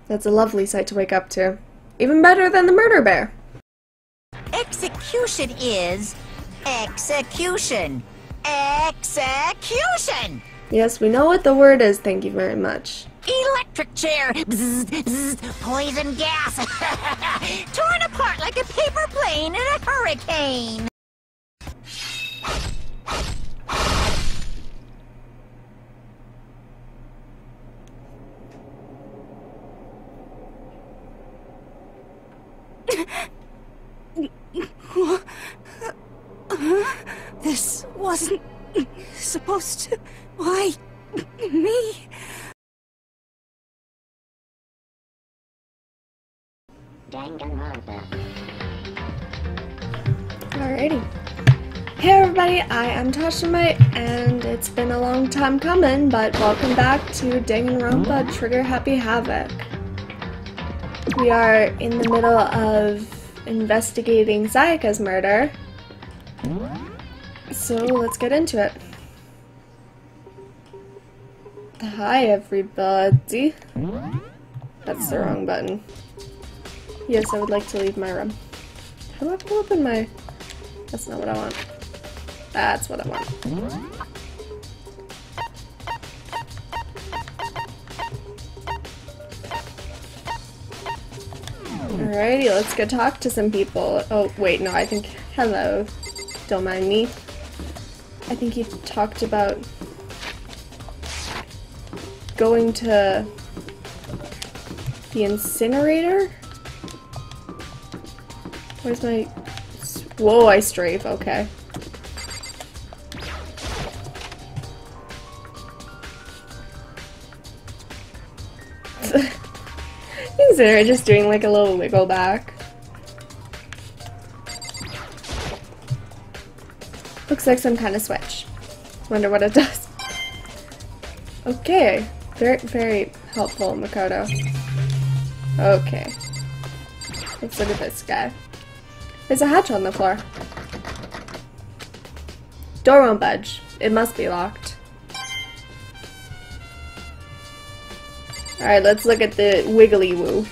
That's a lovely sight to wake up to. Even better than the murder bear. Execution is execution. Execution! Yes, we know what the word is, thank you very much. Electric chair. Bzz, bzz, poison gas. Torn apart like a paper plane in a hurricane. This wasn't supposed to... Why? Me? Danganronpa. Alrighty. Hey everybody, I am Tashamite, and it's been a long time coming, but welcome back to Danganronpa Trigger Happy Havoc. We are in the middle of investigating Sayaka's murder, so let's get into it. Hi everybody. That's the wrong button. Yes, I would like to leave my room. How do I pull open my... That's not what I want. That's what I want. Alrighty, let's go talk to some people. Oh, wait, no, I think... Hello. Don't mind me. I think you talked about going to the incinerator? Where's my... Whoa, I strafe, okay. Consider just doing like a little wiggle back. Looks like some kind of switch. Wonder what it does. Okay. Very, very helpful, Makoto. Okay. Let's look at this guy. There's a hatch on the floor. Door won't budge. It must be locked. Alright, let's look at the wiggly woo.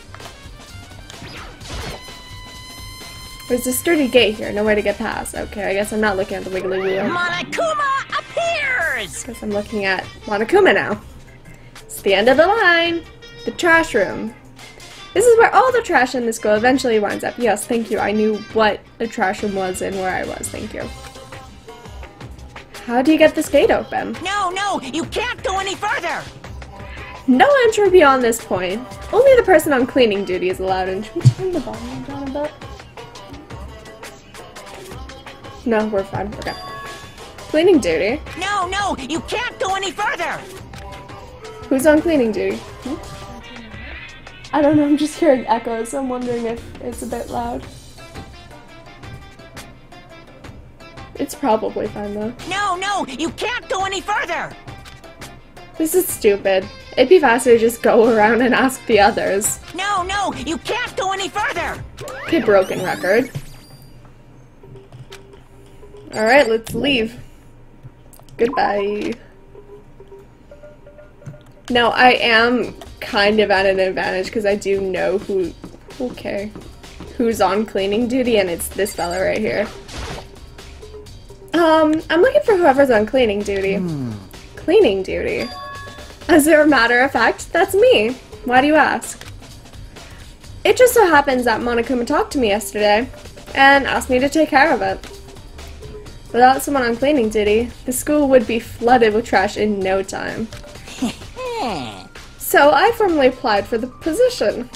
There's a sturdy gate here, no way to get past. Okay, I guess I'm not looking at the wiggly woo. Monokuma appears! Guess I'm looking at Monokuma now. It's the end of the line! The trash room. This is where all the trash in the school eventually winds up. Yes, thank you. I knew what a trash room was and where I was. Thank you. How do you get this gate open? No, you can't go any further! No entry beyond this point. Only the person on cleaning duty is allowed in. Should we turn the volume down a bit? No, we're fine. Okay. Cleaning duty? No, you can't go any further! Who's on cleaning duty? I don't know, I'm just hearing echoes. I'm wondering if it's a bit loud. It's probably fine though. No, you can't go any further! This is stupid. It'd be faster to just go around and ask the others. No, you can't go any further! Okay, broken record. Alright, let's leave. Goodbye. No, I am kind of at an advantage because I do know who's on cleaning duty, and it's this fella right here. I'm looking for whoever's on cleaning duty. Cleaning duty? As a matter of fact, that's me. Why do you ask? It just so happens that Monokuma talked to me yesterday and asked me to take care of it. Without someone on cleaning duty, the school would be flooded with trash in no time. So I formally applied for the position.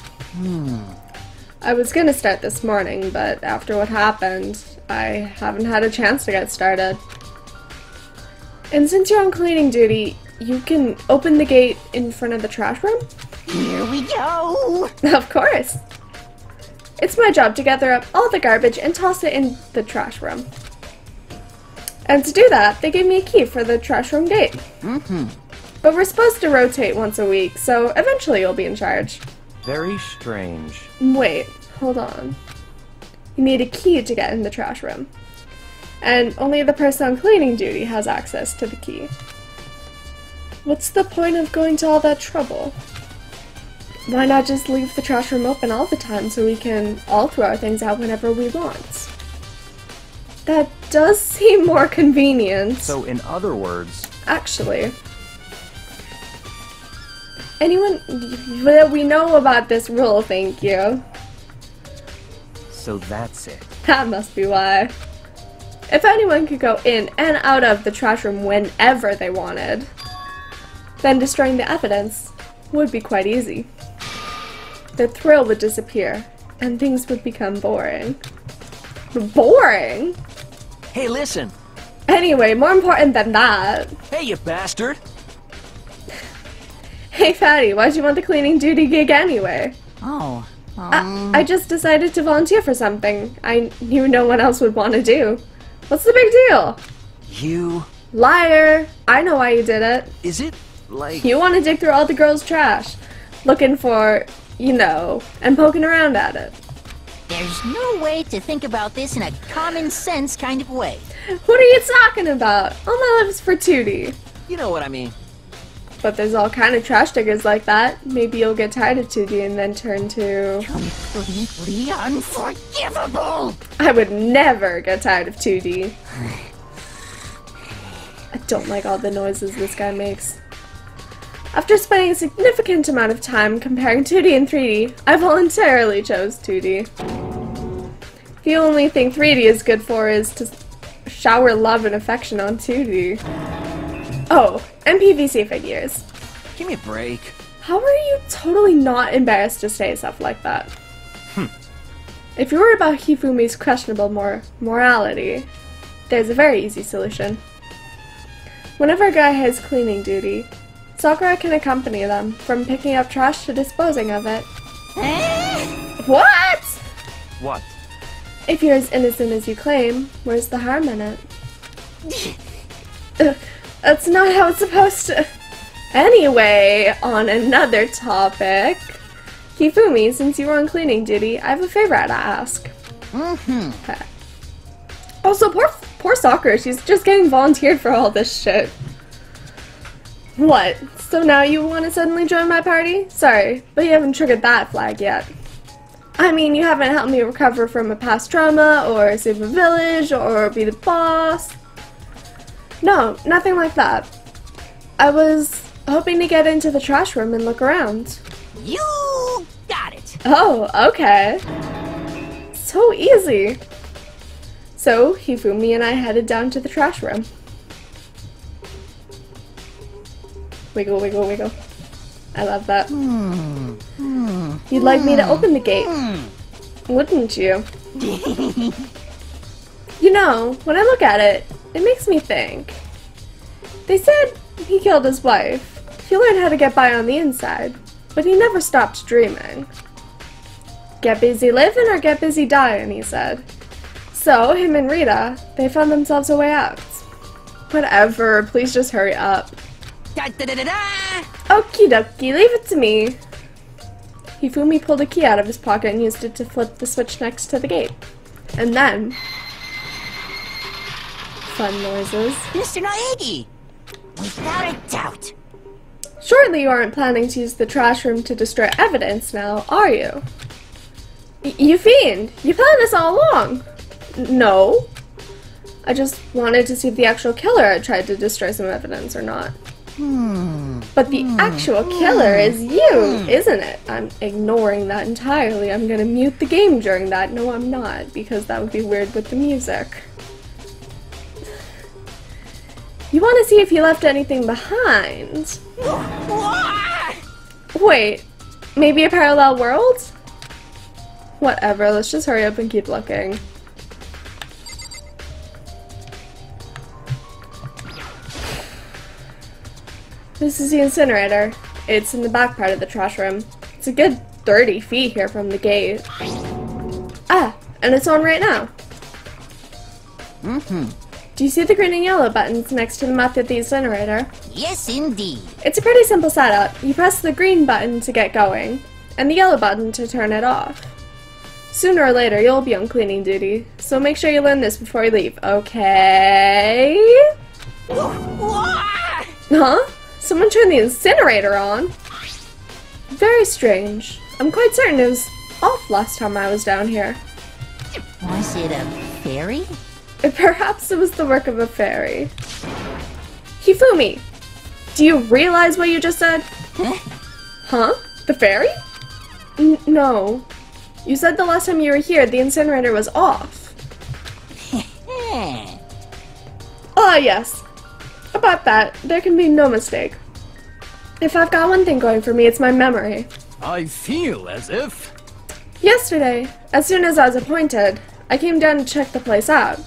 I was gonna start this morning, but after what happened, I haven't had a chance to get started. And since you're on cleaning duty, you can open the gate in front of the trash room? Here we go! Of course! It's my job to gather up all the garbage and toss it in the trash room. And to do that, they gave me a key for the trash room gate. But we're supposed to rotate once a week, so eventually you'll be in charge. Very strange. Wait, hold on. You need a key to get in the trash room. And only the person on cleaning duty has access to the key. What's the point of going to all that trouble? why not just leave the trash room open all the time so we can all throw our things out whenever we want? That does seem more convenient. So in other words... Actually. Anyone... We know about this rule, thank you. So that's it. That must be why. If anyone could go in and out of the trash room whenever they wanted, then destroying the evidence would be quite easy. The thrill would disappear, and things would become boring. Boring? Hey, listen! Anyway, more important than that. Hey, you bastard! Hey, Fatty, why'd you want the cleaning duty gig anyway? Oh. I just decided to volunteer for something I knew no one else would want to do. What's the big deal? You... Liar! I know why you did it. Is it, like... You want to dig through all the girls' trash, looking for, you know, and poking around at it. There's no way to think about this in a common sense kind of way. What are you talking about? All my love is for Tootie. You know what I mean. But there's all kind of trash diggers like that. Maybe you'll get tired of Tootie and then turn to... Completely unforgivable! I would never get tired of 2D. I don't like all the noises this guy makes. After spending a significant amount of time comparing 2D and 3D, I voluntarily chose 2D. The only thing 3D is good for is to shower love and affection on 2D. Oh, and PVC figures. Give me a break. How are you totally not embarrassed to say stuff like that? If you're worried about Hifumi's questionable morality, there's a very easy solution. Whenever a guy has cleaning duty, Sakura can accompany them from picking up trash to disposing of it. What? What? If you're as innocent as you claim, where's the harm in it? That's not how it's supposed to... Anyway, on another topic. Hifumi, since you were on cleaning duty, I have a favor to ask. Okay. Also, poor Sakura, she's just getting volunteered for all this shit. What? So now you want to suddenly join my party? Sorry, but you haven't triggered that flag yet. I mean, you haven't helped me recover from a past trauma, or save a village, or be the boss. No, nothing like that. I was hoping to get into the trash room and look around. You got it! Oh, okay. So easy. So, Hifumi and I headed down to the trash room. Wiggle, wiggle, wiggle. I love that. You'd like me to open the gate, wouldn't you? You know, when I look at it, it makes me think. They said he killed his wife. He learned how to get by on the inside, but he never stopped dreaming. Get busy living or get busy dying, he said. So, him and Rita, they found themselves a way out. Whatever, please just hurry up. Okie dokie, leave it to me. Hifumi pulled a key out of his pocket and used it to flip the switch next to the gate. And then... fun noises. Mr. Naegi! Without a doubt. Surely you aren't planning to use the trash room to destroy evidence now, are you? You fiend! You planned this all along! No. I just wanted to see if the actual killer had tried to destroy some evidence or not. But the actual killer is you, isn't it? I'm ignoring that entirely. I'm gonna mute the game during that. No, I'm not, because that would be weird with the music. You want to see if he left anything behind? Wait, maybe a parallel world? Whatever, let's just hurry up and keep looking. This is the incinerator. It's in the back part of the trash room. It's a good 30 feet here from the gate. Ah, and it's on right now. Do you see the green and yellow buttons next to the mouth of the incinerator? Yes, indeed. It's a pretty simple setup. You press the green button to get going, and the yellow button to turn it off. Sooner or later, you'll be on cleaning duty, so make sure you learn this before you leave, okay? Huh? Someone turned the incinerator on? Very strange. I'm quite certain it was off last time I was down here. Was it a fairy? Perhaps it was the work of a fairy. Hifumi, do you realize what you just said? Huh? The fairy? No. You said the last time you were here, the incinerator was off. Ah, yes. About that, there can be no mistake. If I've got one thing going for me, it's my memory. I feel as if... Yesterday, as soon as I was appointed, I came down to check the place out.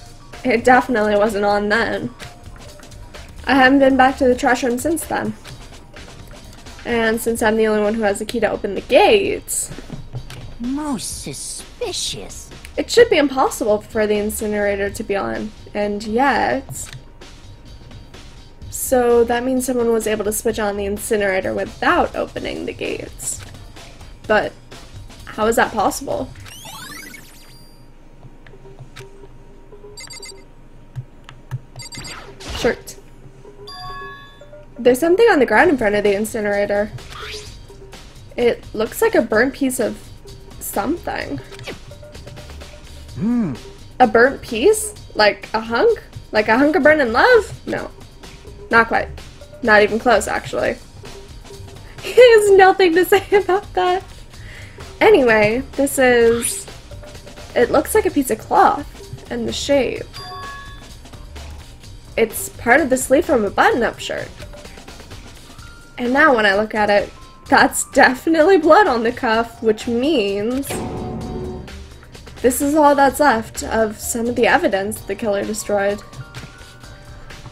It definitely wasn't on then. I haven't been back to the trash room since then. And since I'm the only one who has the key to open the gates... Most suspicious. It should be impossible for the incinerator to be on, and yet... So that means someone was able to switch on the incinerator without opening the gates. But how is that possible? Shirt. There's something on the ground in front of the incinerator. It looks like a burnt piece of something. A burnt piece? Like a hunk? Like a hunk of burning love? No. Not quite. Not even close, actually. He has nothing to say about that. Anyway, this is... It looks like a piece of cloth, and the shape. It's part of the sleeve from a button-up shirt. And now when I look at it, that's definitely blood on the cuff, which means... This is all that's left of some of the evidence the killer destroyed.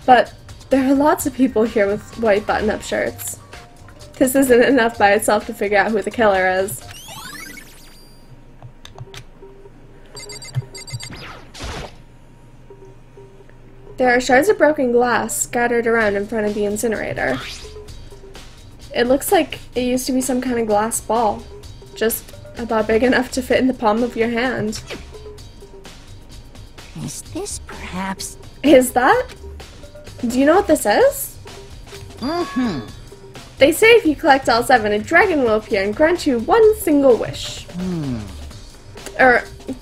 But there are lots of people here with white button-up shirts. This isn't enough by itself to figure out who the killer is. There are shards of broken glass scattered around in front of the incinerator. It looks like it used to be some kind of glass ball, just about big enough to fit in the palm of your hand. Is this perhaps... Is that? Do you know what this is? They say if you collect all 7, a dragon will appear and grant you one single wish.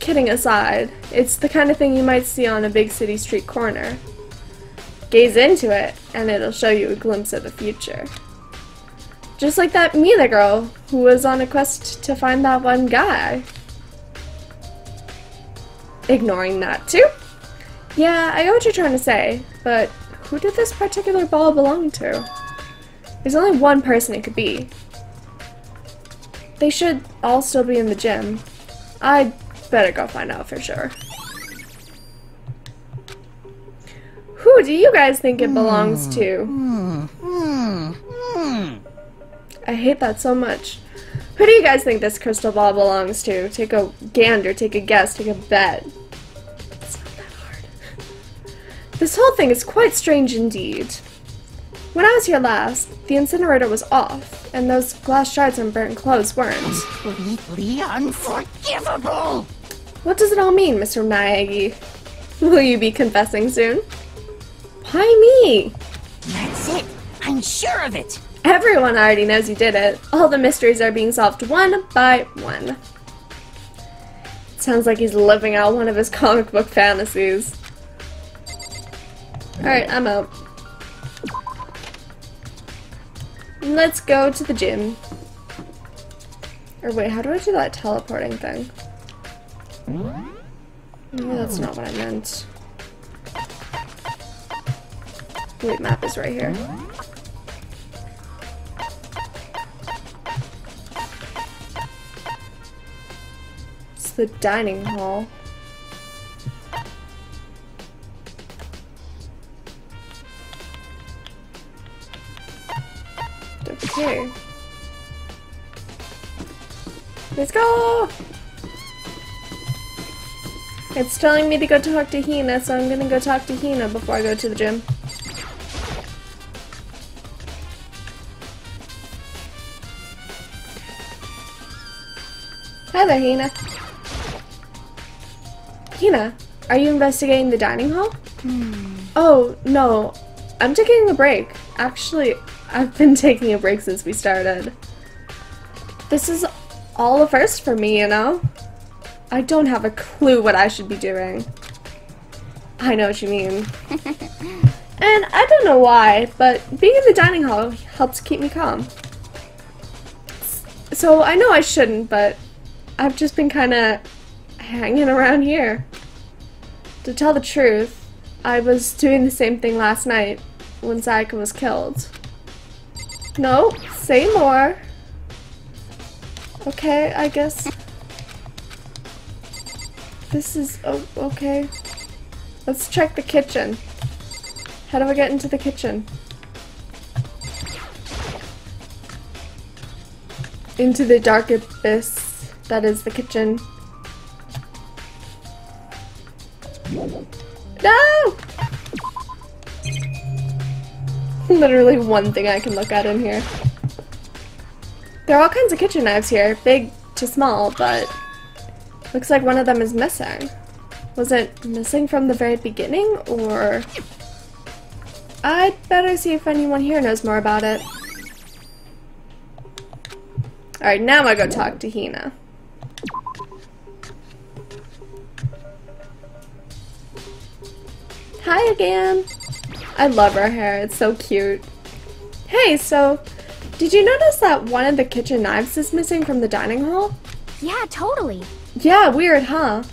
Kidding aside, it's the kind of thing you might see on a big city street corner. Gaze into it, and it'll show you a glimpse of the future. Just like that Mina girl who was on a quest to find that one guy. Ignoring that too? Yeah, I get what you're trying to say, but who did this particular ball belong to? There's only one person it could be. They should all still be in the gym. I'd better go find out for sure. Who do you guys think it belongs to? I hate that so much. Who do you guys think this crystal ball belongs to? Take a gander, take a guess, take a bet. It's not that hard. This whole thing is quite strange indeed. When I was here last, the incinerator was off, and those glass shards and burnt clothes weren't. completely unforgivable? What does it all mean, Mr. Miyagi? Will you be confessing soon? Why me? That's it. I'm sure of it. Everyone already knows you did it. All the mysteries are being solved one by one. It sounds like he's living out one of his comic book fantasies. Alright, I'm out. Let's go to the gym. Or wait, how do I do that teleporting thing? Maybe that's not what I meant. Wait, map is right here. It's the dining hall. Okay. Let's go! It's telling me to go talk to Hina, so I'm gonna go talk to Hina before I go to the gym. Hi there, Hina. Hina, are you investigating the dining hall? Oh, no. I'm taking a break. Actually, I've been taking a break since we started. This is all a first for me, you know? I don't have a clue what I should be doing. I know what you mean. And I don't know why, but being in the dining hall helps keep me calm. So I know I shouldn't, but I've just been kinda hanging around here. To tell the truth, I was doing the same thing last night when Sayaka was killed. No, say more. Okay, I guess. This is okay. Let's check the kitchen. How do I get into the kitchen? Into the dark abyss that is the kitchen. No! Literally one thing I can look at in here. There are all kinds of kitchen knives here, big to small, but looks like one of them is missing. Was it missing from the very beginning, or... I'd better see if anyone here knows more about it. Alright, now I go talk to Hina. Hi again! I love her hair, it's so cute. Hey, so, did you notice that one of the kitchen knives is missing from the dining hall? Yeah, totally. Yeah, weird, huh?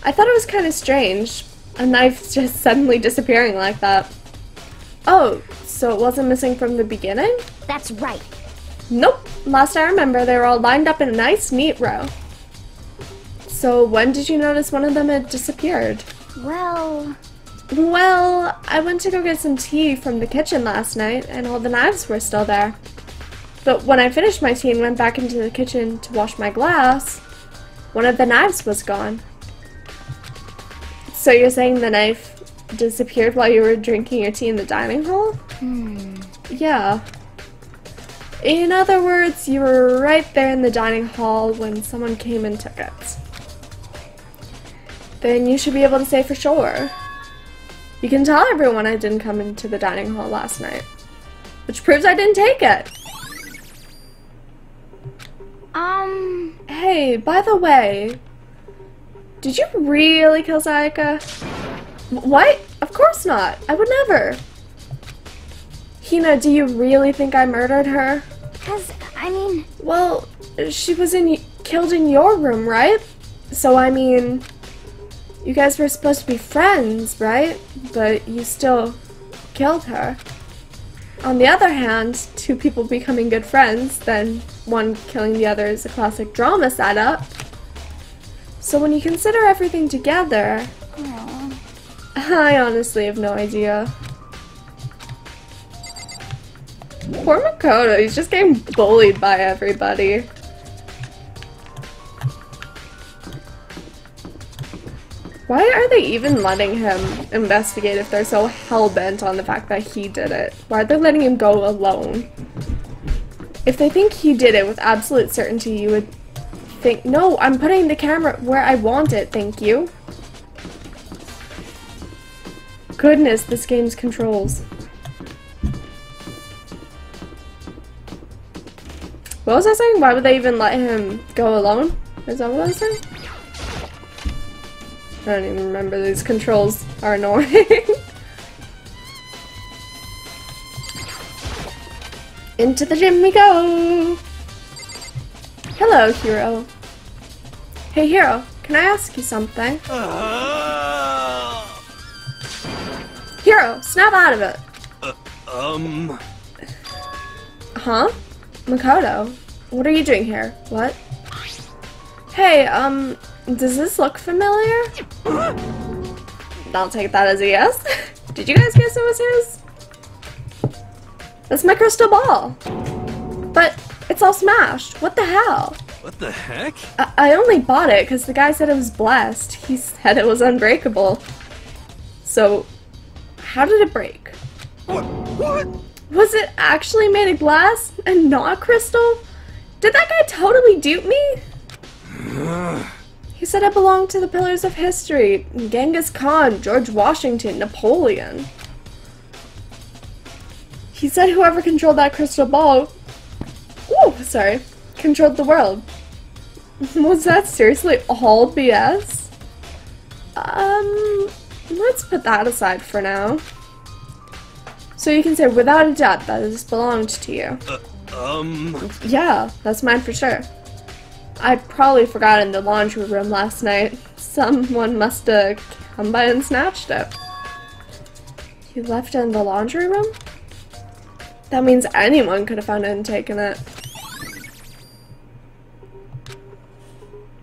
I thought it was kind of strange. A knife just suddenly disappearing like that. Oh, so it wasn't missing from the beginning? That's right. Nope. Last I remember, they were all lined up in a nice, neat row. So when did you notice one of them had disappeared? Well, I went to go get some tea from the kitchen last night, and all the knives were still there. But when I finished my tea and went back into the kitchen to wash my glass, one of the knives was gone. So you're saying the knife disappeared while you were drinking your tea in the dining hall? Yeah. In other words, you were right there in the dining hall when someone came and took it. Then you should be able to say for sure. You can tell everyone I didn't come into the dining hall last night. Which proves I didn't take it. Hey, by the way, did you really kill Sayaka? What? Of course not. I would never. Hina, do you really think I murdered her? Well, she was killed in your room, right? So, I mean, you guys were supposed to be friends, right? But you still killed her. On the other hand, two people becoming good friends, then one killing the other is a classic drama setup. So when you consider everything together, I honestly have no idea. Poor Makoto, he's just getting bullied by everybody. Why are they even letting him investigate if they're so hell-bent on the fact that he did it? Why are they letting him go alone? If they think he did it with absolute certainty, you would think, no, I'm putting the camera where I want it, thank you. Goodness, this game's controls. What was I saying? Why would they even let him go alone? Is that what I was saying? I don't even remember. These controls are annoying. Into the gym we go! Hello, Hero. Hey, Hero, can I ask you something? Hero, snap out of it! Huh? Makoto, what are you doing here? What? Hey, does this look familiar? I'll take that as a yes. Did you guys guess it was his? That's my crystal ball. But it's all smashed. What the hell? What the heck? I only bought it because the guy said it was blessed. He said it was unbreakable. So, how did it break? What? Was it actually made of glass and not crystal? Did that guy totally dupe me? He said it belonged to the pillars of history. Genghis Khan, George Washington, Napoleon. He said whoever controlled that crystal ball... Ooh, sorry. controlled the world. Was that seriously all BS? Let's put that aside for now. So you can say without a doubt that this belonged to you. Yeah, that's mine for sure. I probably forgot in the laundry room last night. Someone must have come by and snatched it. You left it in the laundry room? That means anyone could have found it and taken it.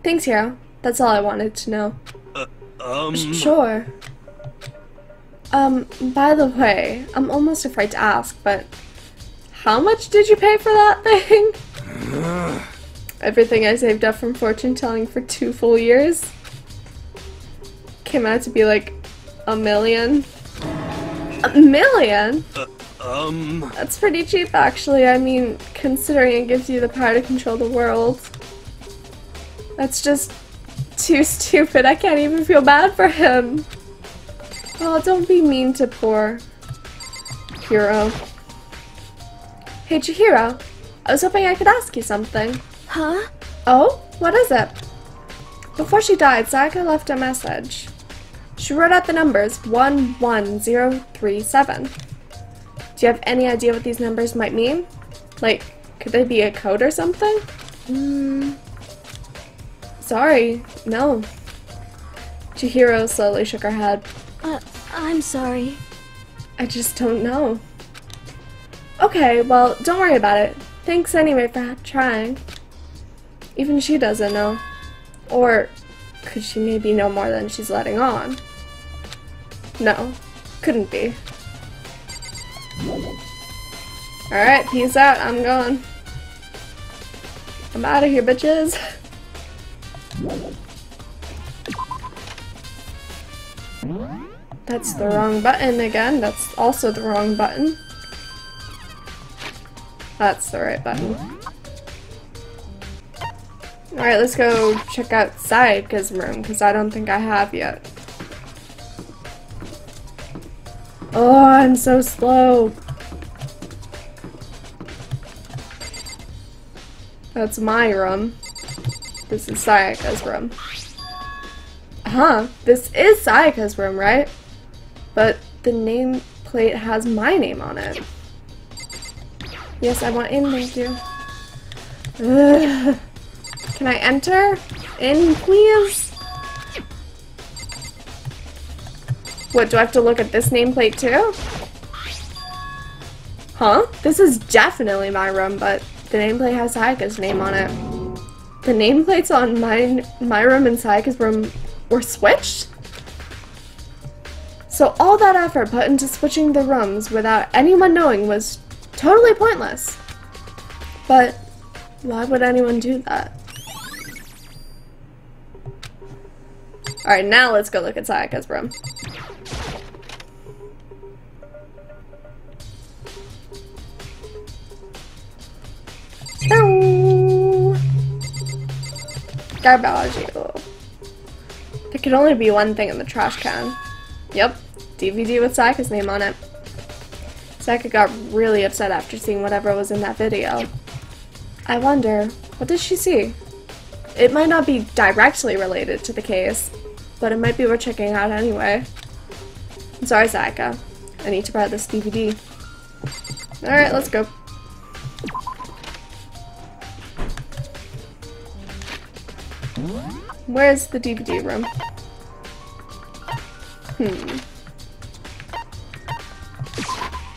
Thanks, Hero. That's all I wanted to know. Sure. By the way, I'm almost afraid to ask, but how much did you pay for that thing? Everything I saved up from fortune telling for 2 full years came out to be like $1 million. $1 million? That's pretty cheap, actually. I mean, considering it gives you the power to control the world. That's just too stupid. I can't even feel bad for him. Oh, don't be mean to poor Hero. Hey, Chihiro. I was hoping I could ask you something. Huh? Oh? What is it? Before she died, Sayaka left a message. She wrote out the numbers 11037. Do you have any idea what these numbers might mean? Like, could they be a code or something? Sorry, no. Chihiro slowly shook her head. I'm sorry. I just don't know. Okay, well, don't worry about it. Thanks anyway for trying. Even she doesn't know. Or could she maybe know more than she's letting on? No, couldn't be. Alright, peace out, I'm going. I'm out of here, bitches. That's the wrong button again. That's also the wrong button. That's the right button. Alright, let's go check out Sayaka's room, because I don't think I have yet. Oh, I'm so slow. That's my room. This is Sayaka's room. Huh, this is Sayaka's room, right? But the nameplate has my name on it. Yes, I want in, thank you. Ugh. Can I enter? In, please? What, do I have to look at this nameplate too? Huh? This is definitely my room, but the nameplate has Sayaka's name on it. The nameplates on my room and Sayaka's room were switched? So all that effort put into switching the rooms without anyone knowing was totally pointless. But why would anyone do that? Alright, now let's go look at Sayaka's room. Garbage. There could only be one thing in the trash can. Yep, DVD with Sayaka's name on it. Sayaka got really upset after seeing whatever was in that video. I wonder, what did she see? It might not be directly related to the case, but it might be worth checking out anyway. I'm sorry, Sayaka. I need to buy this DVD. Alright, let's go. Where's the DVD room?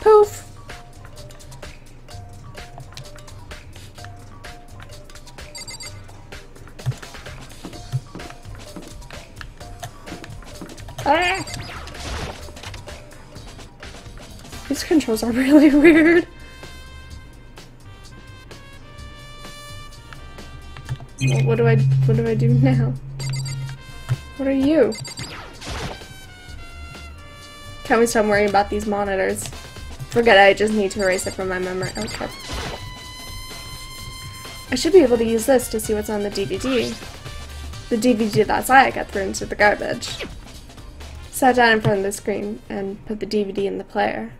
Poof! Ah! These controls are really weird. Well, what do I do now? What are you? Can we stop worrying about these monitors? Forget it, I just need to erase it from my memory. Okay. I should be able to use this to see what's on the DVD. The DVD that Sayaka threw into the garbage. Sat down in front of the screen and put the DVD in the player.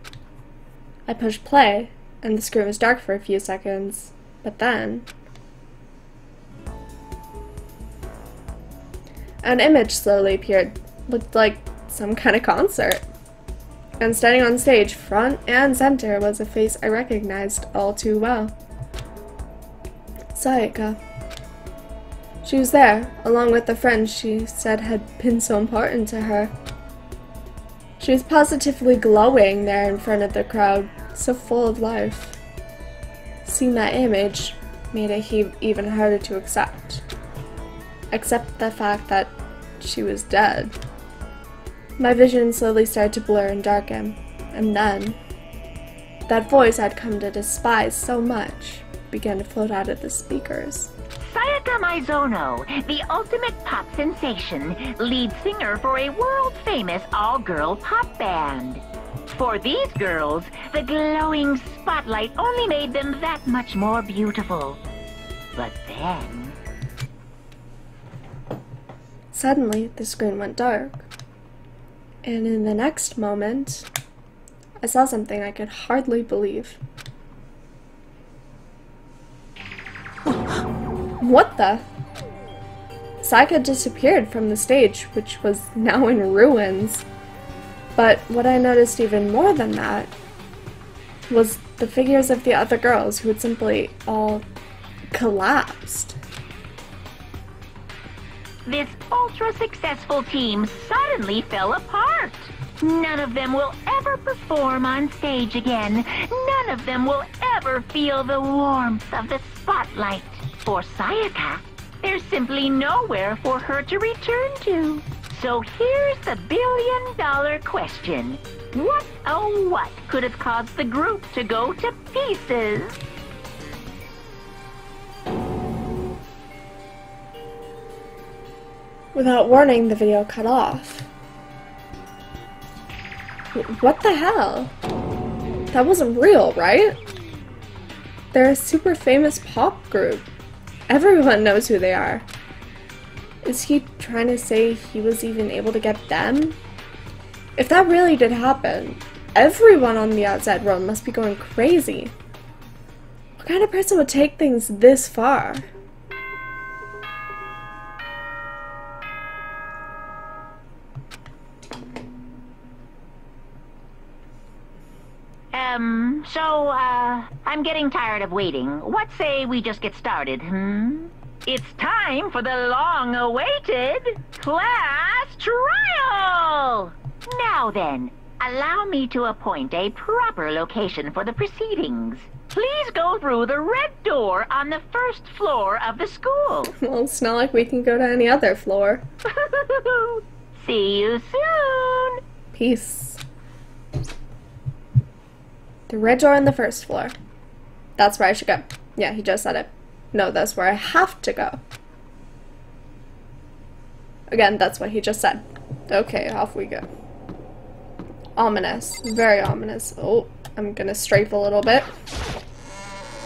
I pushed play, and the screen was dark for a few seconds, but then An image slowly appeared. Looked like some kind of concert. And standing on stage, front and center, was a face I recognized all too well. Sayaka. She was there, along with the friend she said had been so important to her. She was positively glowing there in front of the crowd, so full of life. Seeing that image made it even harder to accept. Accept the fact that she was dead. My vision slowly started to blur and darken, and then that voice I'd come to despise so much began to float out of the speakers. Sayaka Maizono, the ultimate pop sensation, lead singer for a world-famous all-girl pop band. For these girls, the glowing spotlight only made them that much more beautiful. But then... Suddenly, the screen went dark. And in the next moment, I saw something I could hardly believe. What the? Sayaka disappeared from the stage, which was now in ruins. But what I noticed even more than that was the figures of the other girls who had simply all collapsed. This ultra-successful team suddenly fell apart. None of them will ever perform on stage again. None of them will ever feel the warmth of the spotlight. For Sayaka, there's simply nowhere for her to return to. So here's the billion-dollar question. What, oh what, could have caused the group to go to pieces? Without warning, the video cut off. What the hell? That wasn't real, right? They're a super famous pop group. Everyone knows who they are. Is he trying to say he was even able to get them? If that really did happen, everyone on the outside world must be going crazy. What kind of person would take things this far? I'm getting tired of waiting. What say we just get started, It's time for the long-awaited class trial! Now then, allow me to appoint a proper location for the proceedings. Please go through the red door on the first floor of the school. Well, it's not like we can go to any other floor. See you soon! Peace. The red door on the first floor. That's where I should go. Yeah, he just said it. No, that's where I have to go. Again, that's what he just said. Okay, off we go. Ominous. Very ominous. Oh, I'm gonna strafe a little bit.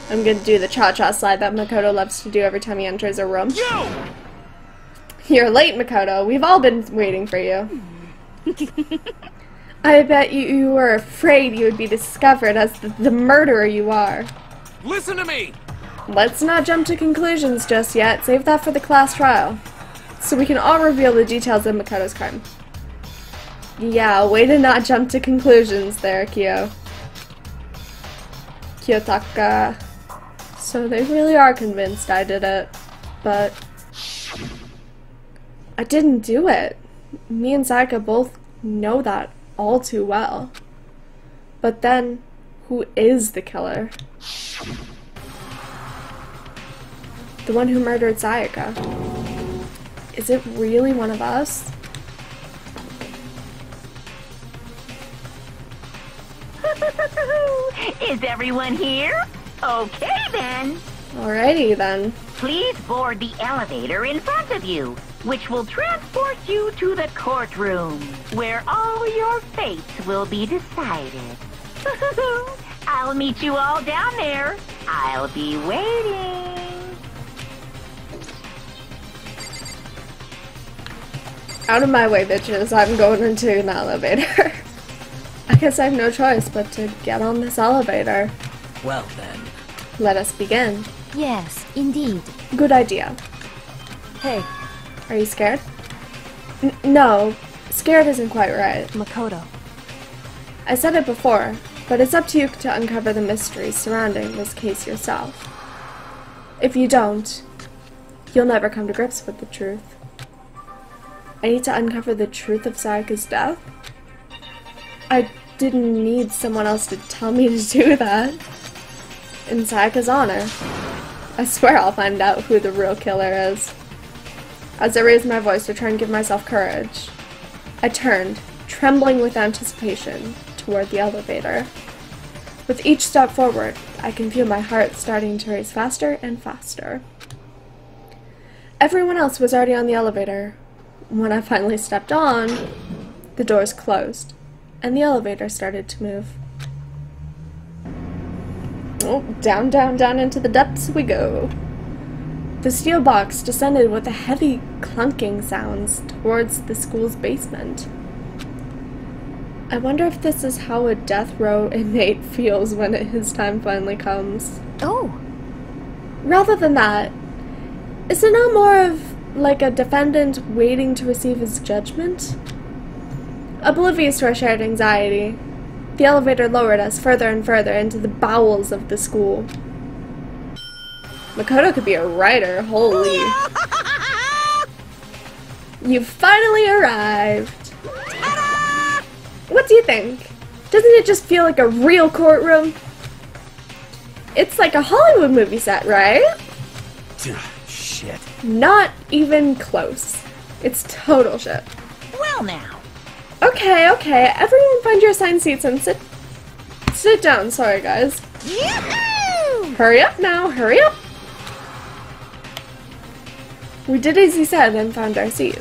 I'm gonna do the cha-cha slide that Makoto loves to do every time he enters a room. Yo! You're late, Makoto. We've all been waiting for you. I bet you were afraid you would be discovered as the murderer you are. Listen to me! Let's not jump to conclusions just yet. Save that for the class trial. So we can all reveal the details of Makoto's crime. Yeah, way to not jump to conclusions there, Kiyotaka. So they really are convinced I did it. But I didn't do it. Me and Sayaka both know that all too well. But then, who is the killer? The one who murdered Sayaka. Is it really one of us? Is everyone here? Okay then. Alrighty then. Please board the elevator in front of you, which will transport you to the courtroom, where all your fates will be decided. I'll meet you all down there. I'll be waiting. Out of my way, bitches. I'm going into an elevator. I guess I have no choice but to get on this elevator. Well then. Let us begin. Yes, indeed. Good idea. Hey, Are you scared? No, scared isn't quite right. Makoto. I said it before, but it's up to you to uncover the mysteries surrounding this case yourself. If you don't, you'll never come to grips with the truth. I need to uncover the truth of Sayaka's death? I didn't need someone else to tell me to do that. In Sayaka's honor. I swear I'll find out who the real killer is. As I raised my voice to try and give myself courage, I turned, trembling with anticipation, toward the elevator. With each step forward, I can feel my heart starting to race faster and faster. Everyone else was already on the elevator. When I finally stepped on, the doors closed, and the elevator started to move. Oh, down, down, down into the depths we go. The steel box descended with a heavy clunking sounds towards the school's basement. I wonder if this is how a death row inmate feels when his time finally comes. Oh! Rather than that, is it not more of like a defendant waiting to receive his judgment? Oblivious to our shared anxiety, the elevator lowered us further and further into the bowels of the school. Makoto could be a writer, holy. You finally arrived. What do you think? Doesn't it just feel like a real courtroom? It's like a Hollywood movie set, right? Shit. Not even close. It's total shit. Well now. Okay, okay. Everyone find your assigned seats and sit down. Sorry, guys. Yoo-hoo! Hurry up now. Hurry up. We did as he said and found our seats.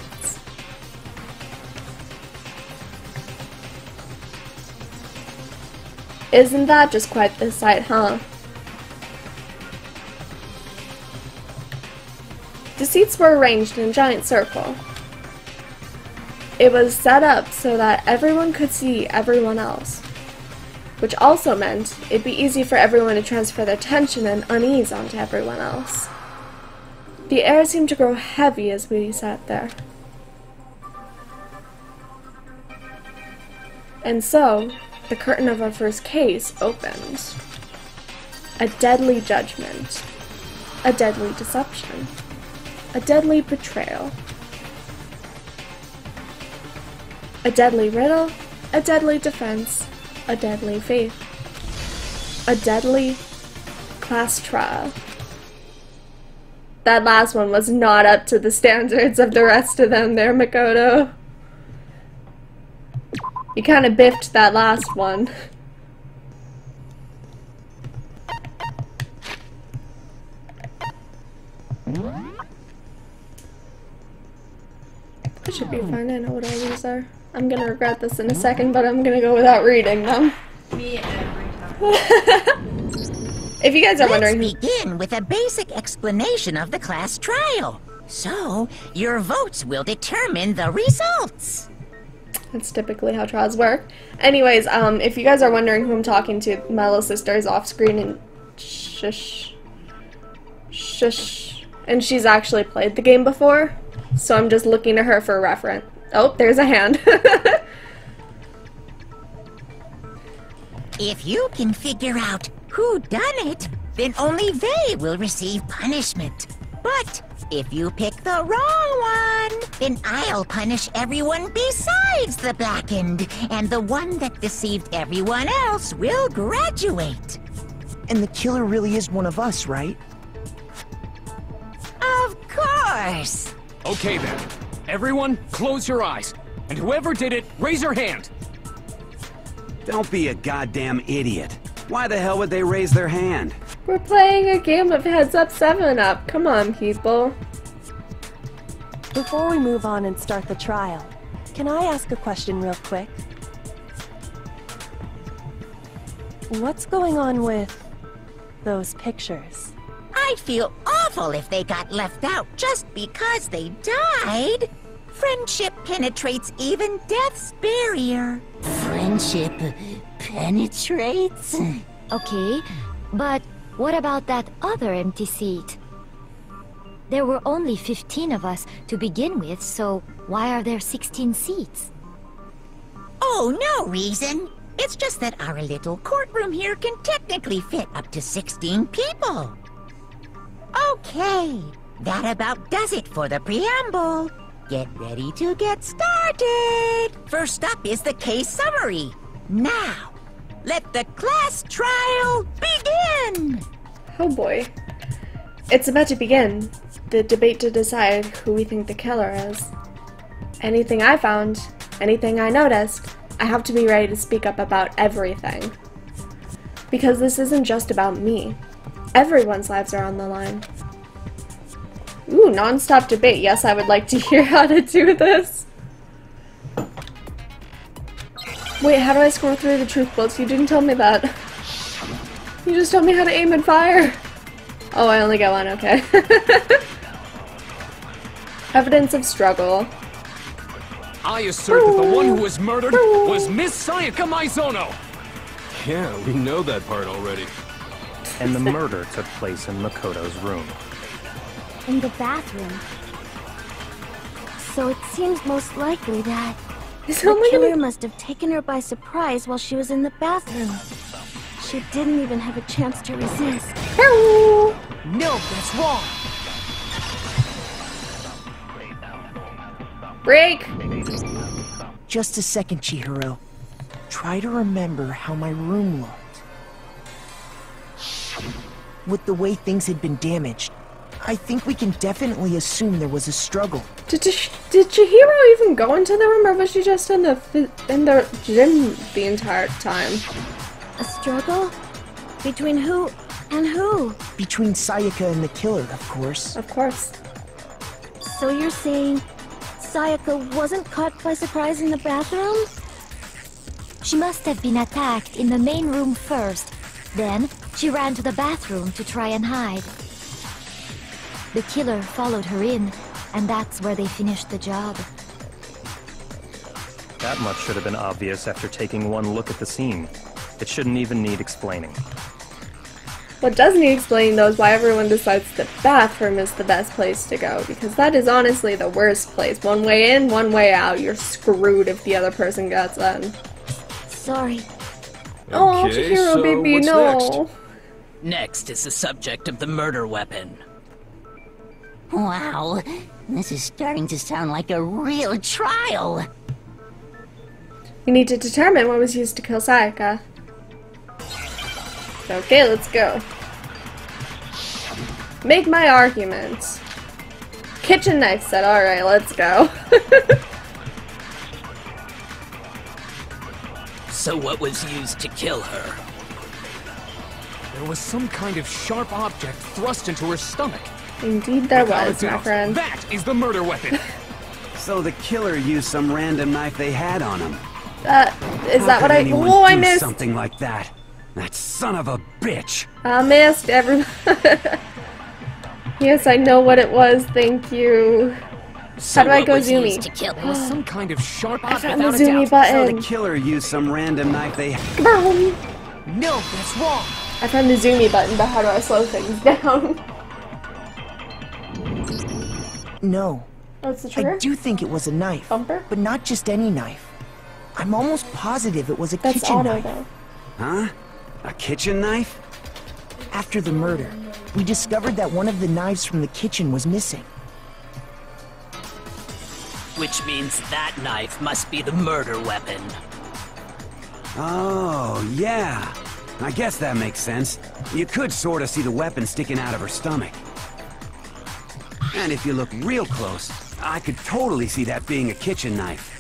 Isn't that just quite the sight, huh? The seats were arranged in a giant circle. It was set up so that everyone could see everyone else, which also meant it'd be easy for everyone to transfer their tension and unease onto everyone else. The air seemed to grow heavy as we sat there. And so, the curtain of our first case opened. A deadly judgment. A deadly deception. A deadly betrayal. A deadly riddle. A deadly defense. A deadly faith. A deadly class trial. That last one was not up to the standards of the rest of them there, Makoto. You kind of biffed that last one. I should be fine, I know what all these are. I'm gonna regret this in a second, but I'm gonna go without reading them. Me every time. If you guys are Let's wondering... begin with a basic explanation of the class trial. So, your votes will determine the results. That's typically how trials work. Anyways, if you guys are wondering who I'm talking to, my little sister is off screen and shush. Shush. And she's actually played the game before, so I'm just looking to her for a reference. Oh, there's a hand. If you can figure out who done it, then only they will receive punishment. But if you pick the wrong one, then I'll punish everyone besides the blackened, and the one that deceived everyone else will graduate. And the killer really is one of us, right? Of course. Okay then. Everyone, close your eyes. And whoever did it, raise your hand. Don't be a goddamn idiot. Why the hell would they raise their hand? We're playing a game of Heads Up 7-Up. Come on, people. Before we move on and start the trial, can I ask a question real quick? What's going on with those pictures? I'd feel awful if they got left out just because they died. Friendship penetrates even death's barrier. Friendship penetrates? Okay, but what about that other empty seat? There were only 15 of us to begin with, so why are there 16 seats? Oh, no reason. It's just that our little courtroom here can technically fit up to 16 people. Okay, that about does it for the preamble. Get ready to get started. First up is the case summary. Now, let the class trial begin. Oh boy. It's about to begin. The debate to decide who we think the killer is. Anything I found, anything I noticed, I have to be ready to speak up about everything. Because this isn't just about me. Everyone's lives are on the line. Ooh, non-stop debate. Yes, I would like to hear how to do this. Wait, how do I scroll through the truth books? You didn't tell me that. You just told me how to aim and fire. Oh, I only get one, okay. Evidence of struggle. I assert that the one who was murdered was Miss Sayaka Maizono! Yeah, we know that part already. And the murder took place in Makoto's room. In the bathroom. So it seems most likely that the killer must have taken her by surprise while she was in the bathroom. She didn't even have a chance to resist. No, that's wrong. Break! Just a second, Chihiro. Try to remember how my room looked. With the way things had been damaged, I think we can definitely assume there was a struggle. Did Chihiro even go into the room, or was she just in the gym the entire time? A struggle? Between who and who? Between Sayaka and the killer, of course. Of course. So you're saying Sayaka wasn't caught by surprise in the bathroom? She must have been attacked in the main room first. Then, she ran to the bathroom to try and hide. The killer followed her in, and that's where they finished the job. That much should have been obvious after taking one look at the scene. It shouldn't even need explaining. What does need explaining, though, is why everyone decides the bathroom is the best place to go, because that is honestly the worst place. One way in, one way out. You're screwed if the other person gets in. Sorry. Oh, Okay, Chihiro, so baby, what's no. Next is the subject of the murder weapon. Wow, this is starting to sound like a real trial. We need to determine what was used to kill Sayaka. Okay, let's go. Make my arguments. Kitchen knife set, alright, let's go. So what was used to kill her? There was some kind of sharp object thrust into her stomach. Indeed there Without a was, my doubt, friend. That is the murder weapon! So the killer used some random knife they had on him. Is that what I... Oh, I missed! Something like that. That son of a bitch! I missed every... Yes, I know what it was, thank you. So how do I go what was zoomy? used to kill There her? was some kind of sharp I object found the without a zoomy doubt. So the button. killer used some random knife they had. Boom! No, that's wrong. I found the zoomy button, but how do I slow things down? No. What's the trigger? I do think it was a knife. Bumper? But not just any knife. I'm almost positive it was a That's kitchen auto, knife. though. Huh? A kitchen knife? After the murder, we discovered that one of the knives from the kitchen was missing. Which means that knife must be the murder weapon. Oh, yeah. I guess that makes sense. You could sort of see the weapon sticking out of her stomach. And if you look real close, I could totally see that being a kitchen knife.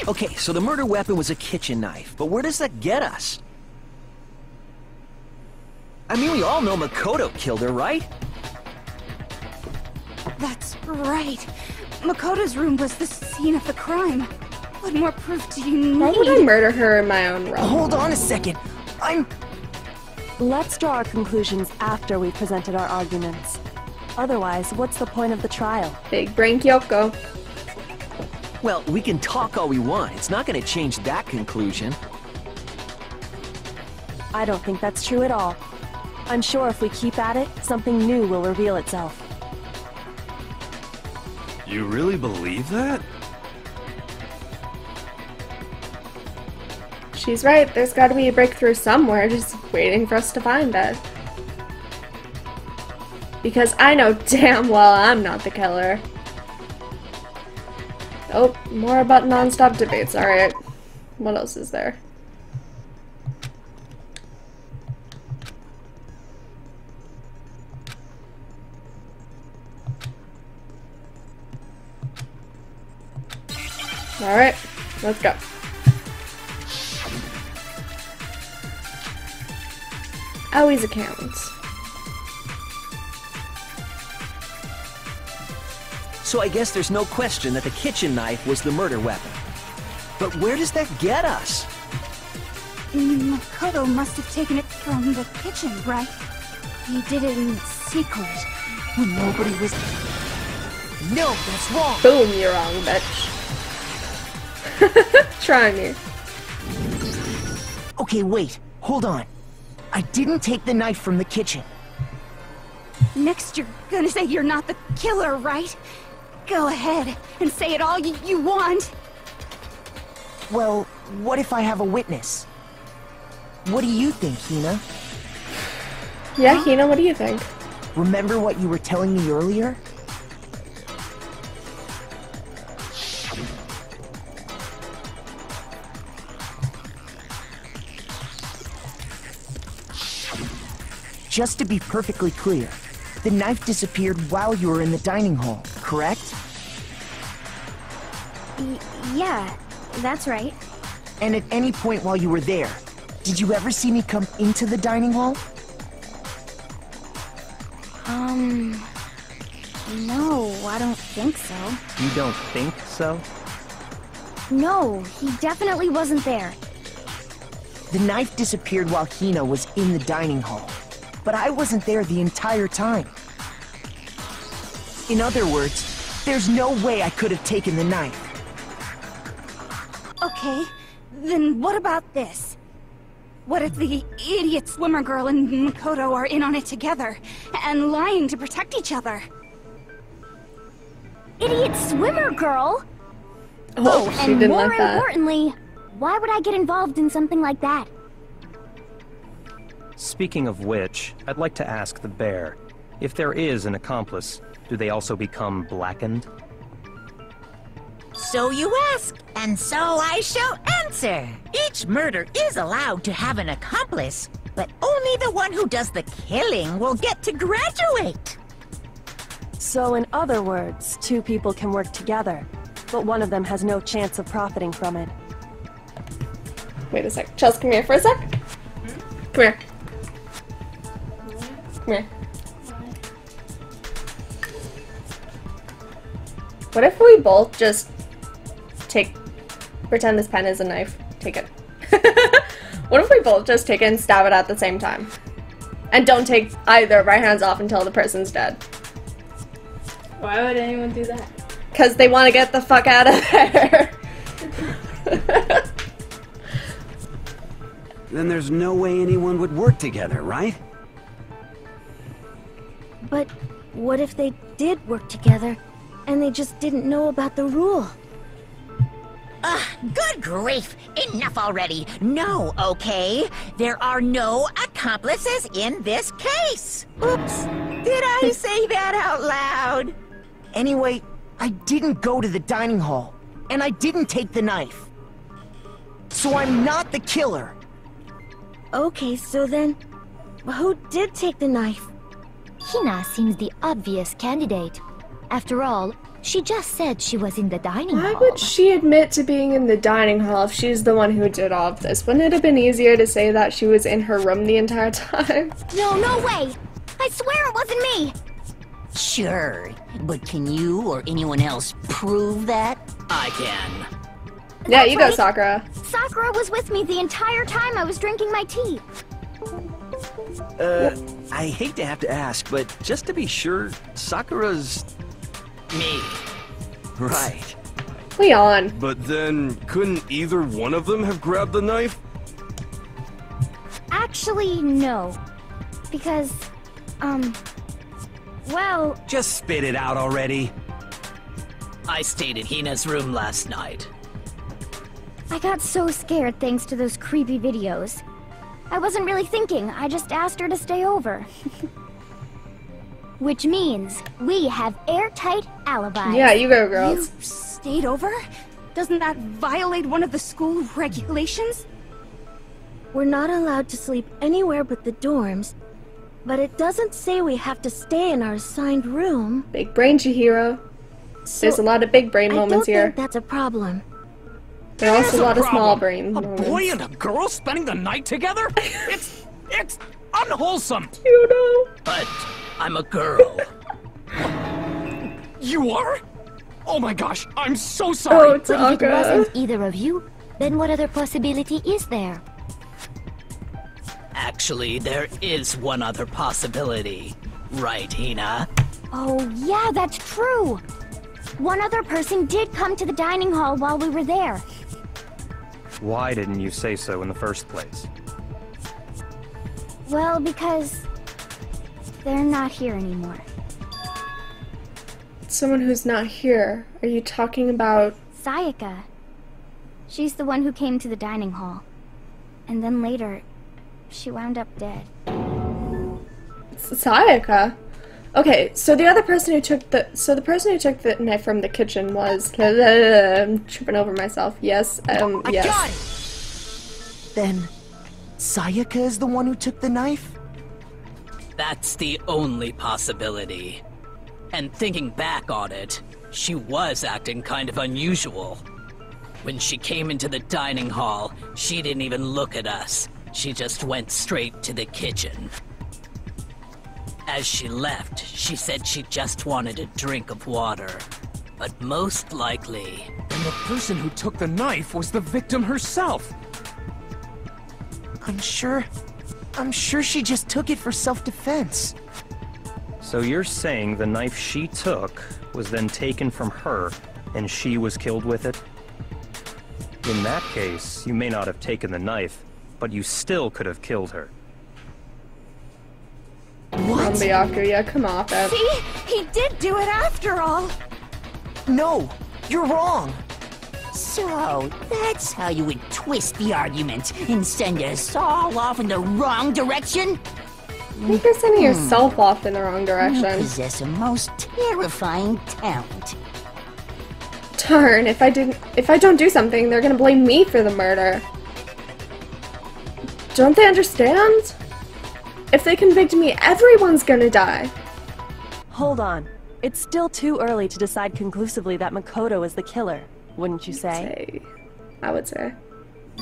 Okay, so the murder weapon was a kitchen knife, but where does that get us? I mean, we all know Makoto killed her, right? That's right. Makoto's room was the scene of the crime. What more proof do you need? Why would I murder her in my own room? Hold on a second. Let's draw our conclusions after we've presented our arguments. Otherwise, what's the point of the trial? Big brain Kyoko. Well, we can talk all we want. It's not going to change that conclusion. I don't think that's true at all. I'm sure if we keep at it, something new will reveal itself. You really believe that? She's right, there's gotta be a breakthrough somewhere, just waiting for us to find it. Because I know damn well I'm not the killer. Oh, more about non-stop debates, alright. What else is there? Alright, let's go. Owie's accounts. So I guess there's no question that the kitchen knife was the murder weapon. But where does that get us? Makoto must have taken it from the kitchen, right? He did it in secret, when nobody was... No, that's wrong! Boom, you're wrong, bitch. Try me. Okay, wait. Hold on. I didn't take the knife from the kitchen. Next you're gonna say you're not the killer, right? Go ahead and say it all you want. Well, what if I have a witness? What do you think, Hina? Yeah, Hina, what do you think? Remember what you were telling me earlier? Just to be perfectly clear, the knife disappeared while you were in the dining hall, correct? Yeah, that's right. And at any point while you were there, did you ever see me come into the dining hall? No, I don't think so. You don't think so? No, he definitely wasn't there. The knife disappeared while Hina was in the dining hall, but I wasn't there the entire time. In other words, there's no way I could have taken the knife. Okay, then what about this? What if the idiot swimmer girl and Makoto are in on it together, and lying to protect each other? Idiot swimmer girl? Oh, she and didn't more like that. importantly, why would I get involved in something like that? Speaking of which, I'd like to ask the bear, if there is an accomplice, do they also become blackened? So you ask, and so I shall answer. Each murder is allowed to have an accomplice, but only the one who does the killing will get to graduate. So in other words, two people can work together, but one of them has no chance of profiting from it. Wait a sec. Chels, come here for a sec. Come here. Come here. What if we both just pretend this pen is a knife? Take it. What if we both just take it and stab it at the same time? And don't take either of our hands off until the person's dead. Why would anyone do that? Because they want to get the fuck out of there. Then there's no way anyone would work together, right? But what if they did work together, and they just didn't know about the rule? Good grief! Enough already! No, okay? There are no accomplices in this case! Oops! Did I say that out loud? Anyway, I didn't go to the dining hall, and I didn't take the knife. So I'm not the killer. Okay, so then, who did take the knife? Hina seems the obvious candidate. After all, she just said she was in the dining hall. Why would she admit to being in the dining hall if she's the one who did all of this? Wouldn't it have been easier to say that she was in her room the entire time? No way! I swear it wasn't me! Sure, but can you or anyone else prove that? I can. Yeah, you go, right. Sakura. Sakura was with me the entire time I was drinking my tea. I hate to have to ask, but just to be sure, Sakura's... Me. Right. Leon. But then, couldn't either one of them have grabbed the knife? Actually, no. Because, well... Just spit it out already. I stayed in Hina's room last night. I got so scared thanks to those creepy videos. I wasn't really thinking, I just asked her to stay over. Which means we have airtight alibis. Yeah, you go, girls. You stayed over? Doesn't that violate one of the school regulations? We're not allowed to sleep anywhere but the dorms, but it doesn't say we have to stay in our assigned room. Big brain, Chihiro. There's a lot of big brain moments here. I don't think that's a problem. There are also a lot of small brain A moments. boy and a girl spending the night together? It's unwholesome. You know. But I'm a girl. You are? Oh my gosh, I'm so sorry. Oh, But if it wasn't either of you, then what other possibility is there? Actually, there is one other possibility. Right, Hina? Oh, yeah, that's true! One other person did come to the dining hall while we were there. Why didn't you say so in the first place? Well, because... they're not here anymore. Someone who's not here. Are you talking about... Sayaka. She's the one who came to the dining hall. And then later, she wound up dead. Sayaka? Okay, so the other person who took the... So the person who took the knife from the kitchen was... I'm tripping over myself. Yes, I yes. got it! Then, Sayaka is the one who took the knife? That's the only possibility. And thinking back on it, she was acting kind of unusual. When she came into the dining hall, she didn't even look at us. She just went straight to the kitchen. As she left, she said she just wanted a drink of water. But most likely... And the person who took the knife was the victim herself. I'm sure she just took it for self-defense. So you're saying the knife she took was then taken from her, and she was killed with it? In that case, you may not have taken the knife, but you still could have killed her. What? Byaku, yeah, come off it. See? He did do it after all! No! You're wrong! So, that's how you would twist the argument and send us all off in the wrong direction? I think you're sending yourself off in the wrong You direction. possess a most terrifying talent. Darn, if I don't do something, they're gonna blame me for the murder. Don't they understand? If they convict me, everyone's gonna die. Hold on. It's still too early to decide conclusively that Makoto is the killer, wouldn't you say? I would say.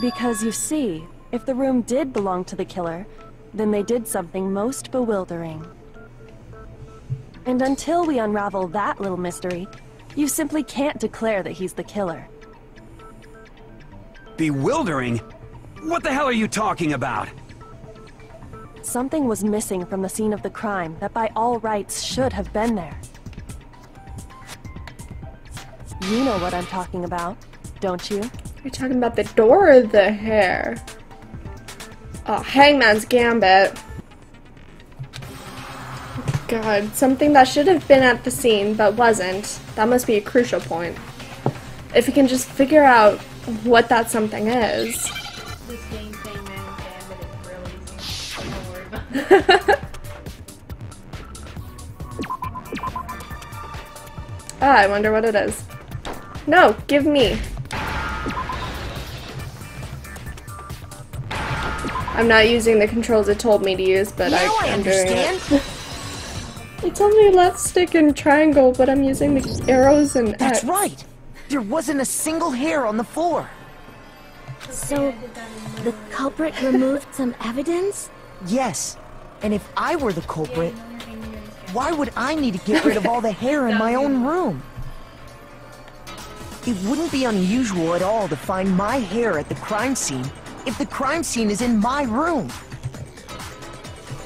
Because you see, if the room did belong to the killer, then they did something most bewildering. And until we unravel that little mystery, you simply can't declare that he's the killer. Bewildering? What the hell are you talking about? Something was missing from the scene of the crime that by all rights should have been there. You know what I'm talking about, don't you? You're talking about the door or the hair? Oh, Hangman's Gambit. God, something that should have been at the scene but wasn't. That must be a crucial point. If you can just figure out what that something is. This game thing, man, Gambit is really easy. Don't worry about it. I wonder what it is. No, give me. I'm not using the controls it told me to use, but I'm doing it. It told me left stick and triangle, but I'm using the arrows and X. That's right! There wasn't a single hair on the floor! So, the culprit removed some evidence? Yes, and if I were the culprit, why would I need to get rid of all the hair in my own room? It wouldn't be unusual at all to find my hair at the crime scene if the crime scene is in my room.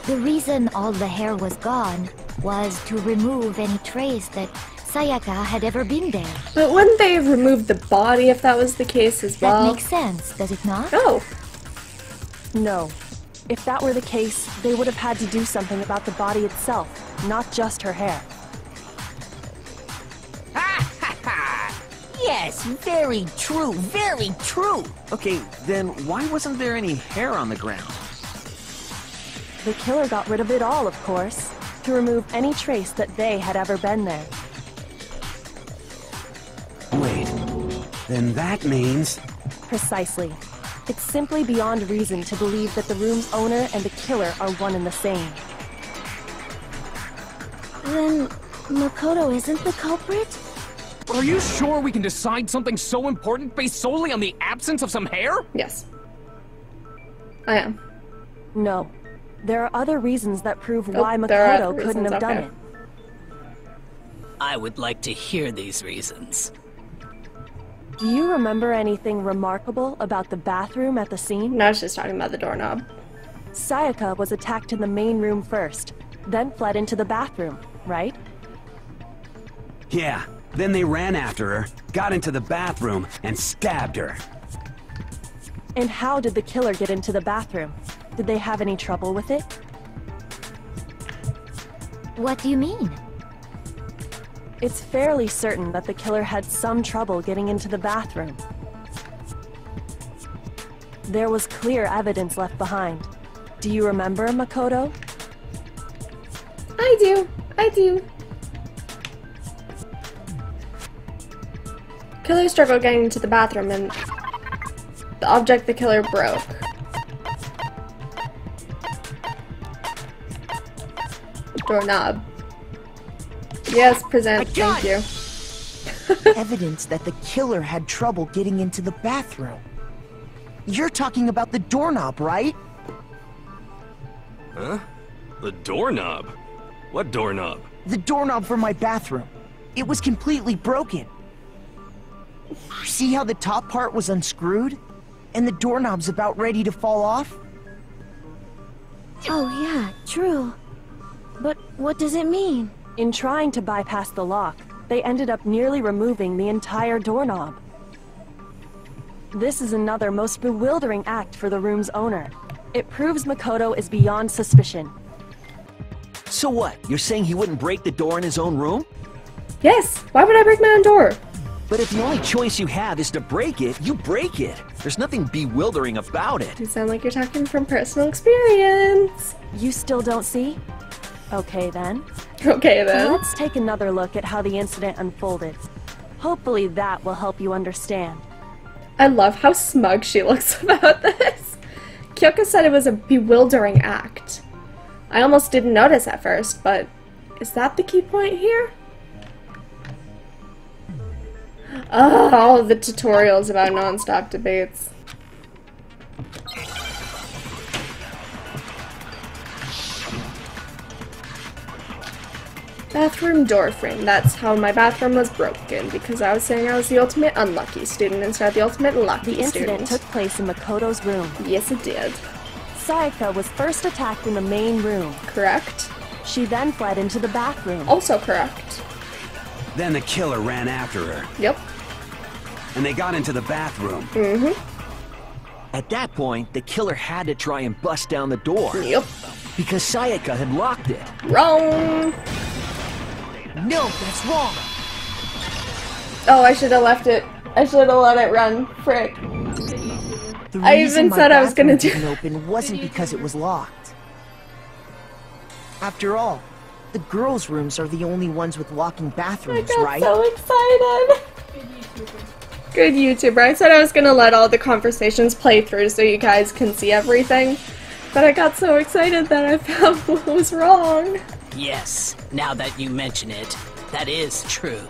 The reason all the hair was gone was to remove any trace that Sayaka had ever been there. But wouldn't they have removed the body if that was the case as well? That makes sense, does it not? No. No. If that were the case, they would have had to do something about the body itself, not just her hair. Yes, very true, very true. Okay, then why wasn't there any hair on the ground? The killer got rid of it all, of course, to remove any trace that they had ever been there. Wait, then that means... Precisely. It's simply beyond reason to believe that the room's owner and the killer are one and the same. Then Makoto isn't the culprit? Are you sure we can decide something so important based solely on the absence of some hair? Yes. I am. No. There are other reasons that prove Oh, why there are other Makoto couldn't reasons, have done okay. it. I would like to hear these reasons. Do you remember anything remarkable about the bathroom at the scene? No, she's talking about the doorknob. Sayaka was attacked in the main room first, then fled into the bathroom, right? Yeah, then they ran after her, got into the bathroom, and stabbed her. And how did the killer get into the bathroom? Did they have any trouble with it? What do you mean? It's fairly certain that the killer had some trouble getting into the bathroom. There was clear evidence left behind. Do you remember, Makoto? I do. Killer struggled getting into the bathroom and the object the killer broke. Doorknob. Yes, present, thank you. Evidence that the killer had trouble getting into the bathroom. You're talking about the doorknob, right? Huh? The doorknob? What doorknob? The doorknob for my bathroom. It was completely broken. See how the top part was unscrewed? And the doorknob's about ready to fall off? Oh yeah, true. But what does it mean? In trying to bypass the lock, they ended up nearly removing the entire doorknob. This is another most bewildering act for the room's owner. It proves Makoto is beyond suspicion. So what? You're saying he wouldn't break the door in his own room? Yes, why would I break my own door? But if the only choice you have is to break it, you break it. There's nothing bewildering about it. You sound like you're talking from personal experience. You still don't see? Okay then. Okay then. Let's take another look at how the incident unfolded. Hopefully that will help you understand. I love how smug she looks about this. Kyoka said it was a bewildering act. I almost didn't notice at first, but is that the key point here? Oh, all of the tutorials about non-stop debates. Bathroom door frame. That's how my bathroom was broken, because I was saying I was the ultimate unlucky student instead of the ultimate lucky The student. incident took place in Makoto's room. Yes, it did. Sayaka was first attacked in the main room. Correct. She then fled into the bathroom. Also correct. Then the killer ran after her, Yep. and they got into the bathroom. Mm-hmm. At that point, the killer had to try and bust down the door. Yep. Because Sayaka had locked it. Wrong. No, that's wrong. Oh, I should have left it. I should have let it run. Frick. The I reason even my said I was gonna bathroom do- didn't open wasn't because it was locked. After all, the girls' rooms are the only ones with locking I bathrooms, got right? so excited. Good YouTuber. I said I was gonna let all the conversations play through so you guys can see everything. But I got so excited that I found what was wrong. Yes, now that you mention it, that is true.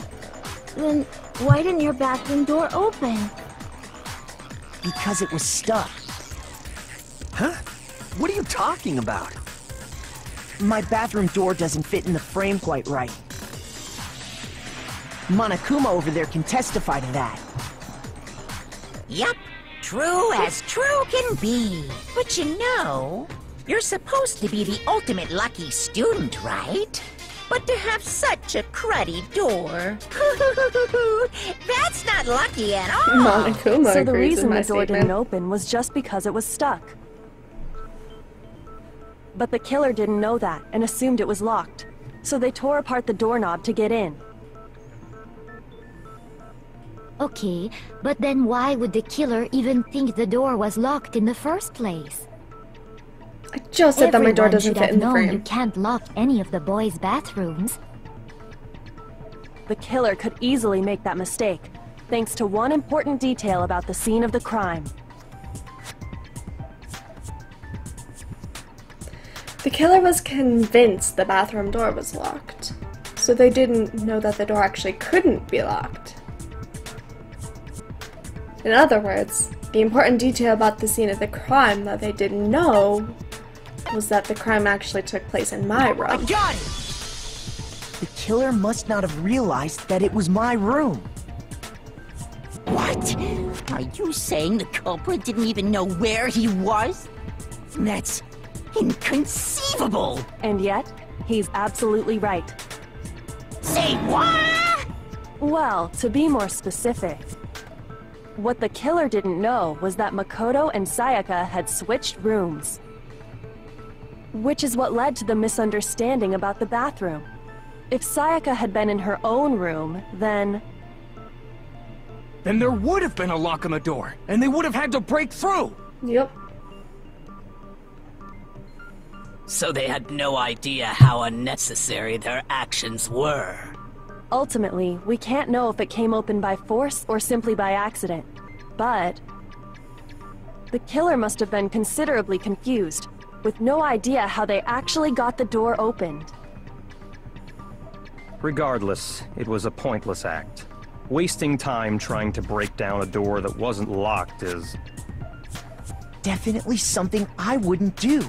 Then why didn't your bathroom door open? Because it was stuck. Huh? What are you talking about? My bathroom door doesn't fit in the frame quite right. Monokuma over there can testify to that. Yup, true as true can be. But you know, you're supposed to be the ultimate lucky student, right? But to have such a cruddy door, that's not lucky at all. Monokuma So the agrees with reason my the door statement. didn't open was just because it was stuck. But the killer didn't know that and assumed it was locked. So they tore apart the doorknob to get in. Okay, but then why would the killer even think the door was locked in the first place? I just said that my door doesn't fit in the Everyone should have known frame. you can't lock any of the boys' bathrooms. The killer could easily make that mistake, thanks to one important detail about the scene of the crime. The killer was convinced the bathroom door was locked, so they didn't know that the door actually couldn't be locked. In other words, the important detail about the scene of the crime that they didn't know was that the crime actually took place in my room. I got it! The killer must not have realized that it was my room. What? Are you saying the culprit didn't even know where he was? That's inconceivable! And yet, he's absolutely right. Say what? Well, to be more specific, what the killer didn't know was that Makoto and Sayaka had switched rooms. Which is what led to the misunderstanding about the bathroom. If Sayaka had been in her own room, then there would have been a lock on the door, and they would have had to break through! Yep. So they had no idea how unnecessary their actions were. ultimately, we can't know if it came open by force or simply by accident. But the killer must have been considerably confused, with no idea how they actually got the door opened. Regardless, it was a pointless act. Wasting time trying to break down a door that wasn't locked is... definitely something I wouldn't do,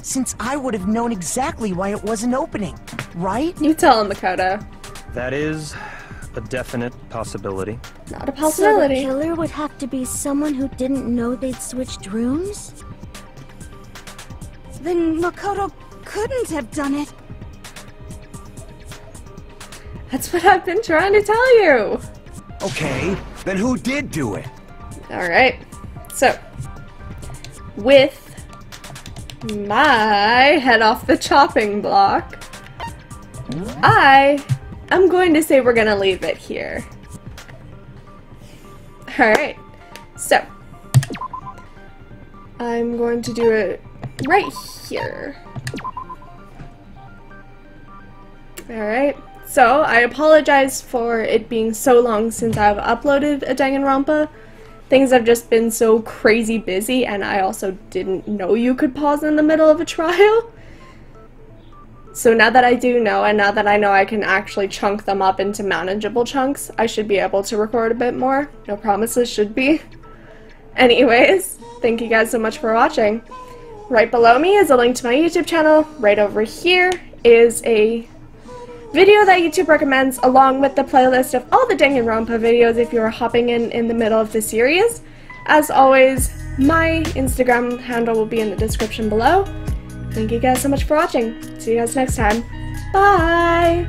since I would have known exactly why it wasn't opening, right? You tell him, Makoto. That is a definite possibility. Not a possibility. So the killer would have to be someone who didn't know they'd switched rooms? Then Makoto couldn't have done it. That's what I've been trying to tell you. Okay, then who did do it? Alright, so with my head off the chopping block, I am going to say we're gonna leave it here. Alright, so I'm going to do it right here. Alright. So, I apologize for it being so long since I've uploaded a Danganronpa. Things have just been so crazy busy, and I also didn't know you could pause in the middle of a trial. So now that I do know, and now that I know I can actually chunk them up into manageable chunks, I should be able to record a bit more. No promises, should be. Anyways, thank you guys so much for watching. Right below me is a link to my YouTube channel. Right over here is a video that YouTube recommends, along with the playlist of all the Danganronpa videos if you are hopping in the middle of the series. As always, my Instagram handle will be in the description below. Thank you guys so much for watching. See you guys next time. Bye!